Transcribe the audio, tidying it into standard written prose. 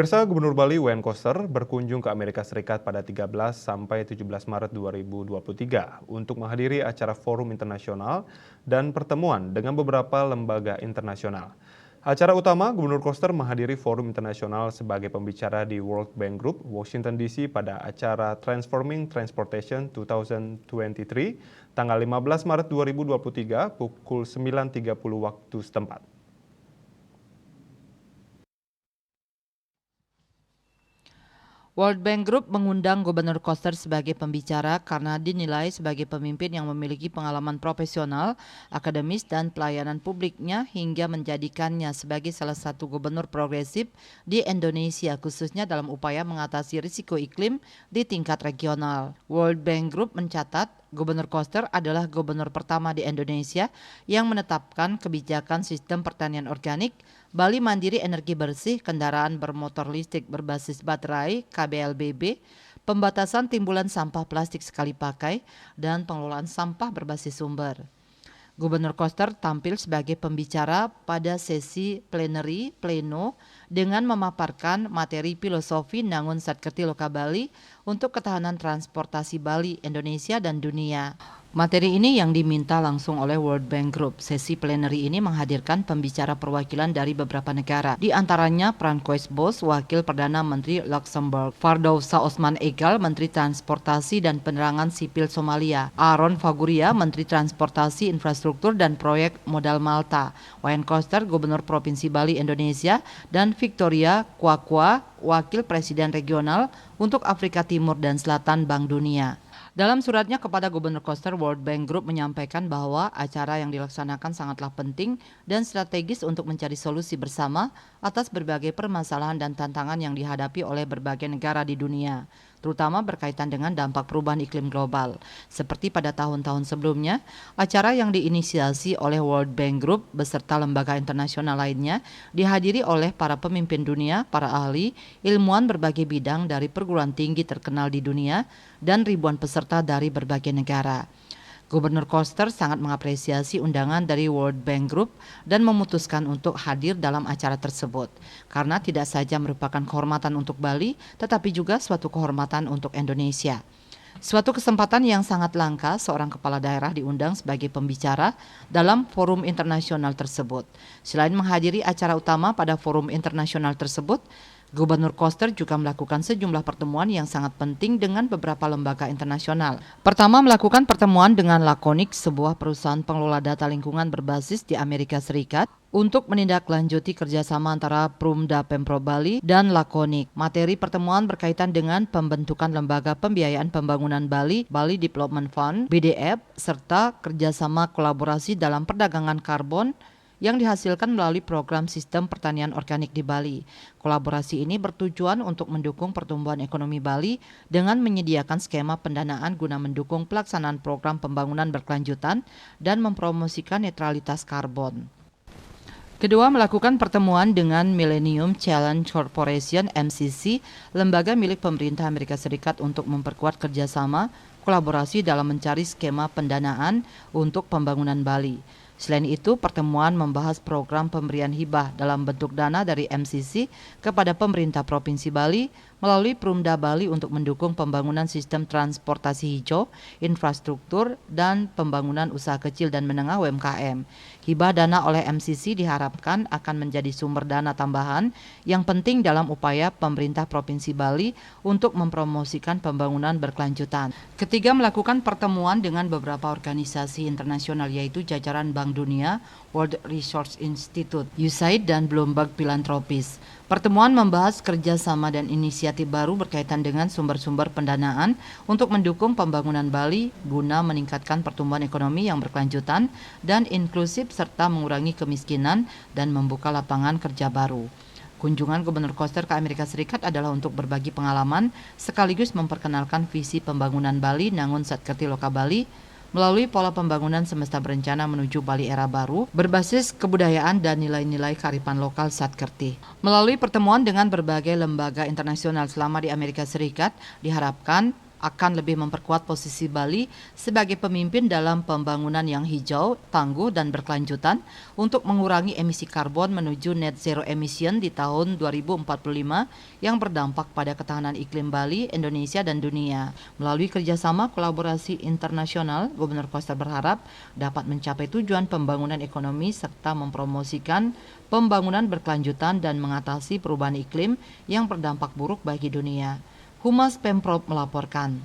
Pemirsa, Gubernur Bali Wayne Koster berkunjung ke Amerika Serikat pada 13 sampai 17 Maret 2023 untuk menghadiri acara forum internasional dan pertemuan dengan beberapa lembaga internasional. Acara utama, Gubernur Koster menghadiri forum internasional sebagai pembicara di World Bank Group, Washington DC pada acara Transforming Transportation 2023 tanggal 15 Maret 2023 pukul 9.30 waktu setempat. World Bank Group mengundang Gubernur Koster sebagai pembicara karena dinilai sebagai pemimpin yang memiliki pengalaman profesional, akademis, dan pelayanan publiknya hingga menjadikannya sebagai salah satu gubernur progresif di Indonesia, khususnya dalam upaya mengatasi risiko iklim di tingkat regional. World Bank Group mencatat Gubernur Koster adalah gubernur pertama di Indonesia yang menetapkan kebijakan sistem pertanian organik, Bali Mandiri Energi Bersih, kendaraan bermotor listrik berbasis baterai (KBLBB), pembatasan timbulan sampah plastik sekali pakai, dan pengelolaan sampah berbasis sumber. Gubernur Koster tampil sebagai pembicara pada sesi plenary pleno dengan memaparkan materi filosofi Nangun Satkerti Loka Bali untuk ketahanan transportasi Bali, Indonesia, dan dunia. Materi ini yang diminta langsung oleh World Bank Group. Sesi plenary ini menghadirkan pembicara perwakilan dari beberapa negara, di antaranya Francois Bos, Wakil Perdana Menteri Luxembourg, Fardowsa Osman Egal, Menteri Transportasi dan Penerangan Sipil Somalia, Aaron Faguria, Menteri Transportasi, Infrastruktur dan Proyek Modal Malta, Wayne Koster, Gubernur Provinsi Bali, Indonesia, dan Victoria Kwakwa, Wakil Presiden Regional untuk Afrika Timur dan Selatan Bank Dunia. Dalam suratnya kepada Gubernur Koster, World Bank Group menyampaikan bahwa acara yang dilaksanakan sangatlah penting dan strategis untuk mencari solusi bersama atas berbagai permasalahan dan tantangan yang dihadapi oleh berbagai negara di dunia, terutama berkaitan dengan dampak perubahan iklim global. Seperti pada tahun-tahun sebelumnya, acara yang diinisiasi oleh World Bank Group beserta lembaga internasional lainnya dihadiri oleh para pemimpin dunia, para ahli, ilmuwan berbagai bidang dari perguruan tinggi terkenal di dunia, dan ribuan peserta dari berbagai negara. Gubernur Koster sangat mengapresiasi undangan dari World Bank Group dan memutuskan untuk hadir dalam acara tersebut karena tidak saja merupakan kehormatan untuk Bali, tetapi juga suatu kehormatan untuk Indonesia. Suatu kesempatan yang sangat langka seorang kepala daerah diundang sebagai pembicara dalam forum internasional tersebut. Selain menghadiri acara utama pada forum internasional tersebut, Gubernur Koster juga melakukan sejumlah pertemuan yang sangat penting dengan beberapa lembaga internasional. Pertama, melakukan pertemuan dengan Laconic, sebuah perusahaan pengelola data lingkungan berbasis di Amerika Serikat, untuk menindaklanjuti kerjasama antara Prumda Pemprov Bali dan Laconic. Materi pertemuan berkaitan dengan pembentukan Lembaga Pembiayaan Pembangunan Bali, Bali Development Fund, BDF, serta kerjasama kolaborasi dalam perdagangan karbon yang dihasilkan melalui program sistem pertanian organik di Bali. Kolaborasi ini bertujuan untuk mendukung pertumbuhan ekonomi Bali dengan menyediakan skema pendanaan guna mendukung pelaksanaan program pembangunan berkelanjutan dan mempromosikan netralitas karbon. Kedua, melakukan pertemuan dengan Millennium Challenge Corporation (MCC), lembaga milik pemerintah Amerika Serikat untuk memperkuat kerjasama kolaborasi dalam mencari skema pendanaan untuk pembangunan Bali. Selain itu, pertemuan membahas program pemberian hibah dalam bentuk dana dari MCC kepada pemerintah Provinsi Bali melalui Prumda Bali untuk mendukung pembangunan sistem transportasi hijau, infrastruktur, dan pembangunan usaha kecil dan menengah UMKM. Hibah dana oleh MCC diharapkan akan menjadi sumber dana tambahan yang penting dalam upaya pemerintah Provinsi Bali untuk mempromosikan pembangunan berkelanjutan. Ketiga, melakukan pertemuan dengan beberapa organisasi internasional yaitu jajaran Bank Dunia, World Resource Institute, USAID, dan Bloomberg Philanthropies. Pertemuan membahas kerjasama dan inisiatif baru berkaitan dengan sumber-sumber pendanaan untuk mendukung pembangunan Bali guna meningkatkan pertumbuhan ekonomi yang berkelanjutan dan inklusif serta mengurangi kemiskinan dan membuka lapangan kerja baru. Kunjungan Gubernur Koster ke Amerika Serikat adalah untuk berbagi pengalaman sekaligus memperkenalkan visi pembangunan Bali Nangun Satkerti Loka Bali melalui pola pembangunan semesta berencana menuju Bali era baru berbasis kebudayaan dan nilai-nilai kearifan lokal Satkerti. Melalui pertemuan dengan berbagai lembaga internasional selama di Amerika Serikat, diharapkan akan lebih memperkuat posisi Bali sebagai pemimpin dalam pembangunan yang hijau, tangguh, dan berkelanjutan untuk mengurangi emisi karbon menuju net zero emission di tahun 2045 yang berdampak pada ketahanan iklim Bali, Indonesia, dan dunia. Melalui kerjasama kolaborasi internasional, Gubernur Koster berharap dapat mencapai tujuan pembangunan ekonomi serta mempromosikan pembangunan berkelanjutan dan mengatasi perubahan iklim yang berdampak buruk bagi dunia. Humas Pemprov melaporkan.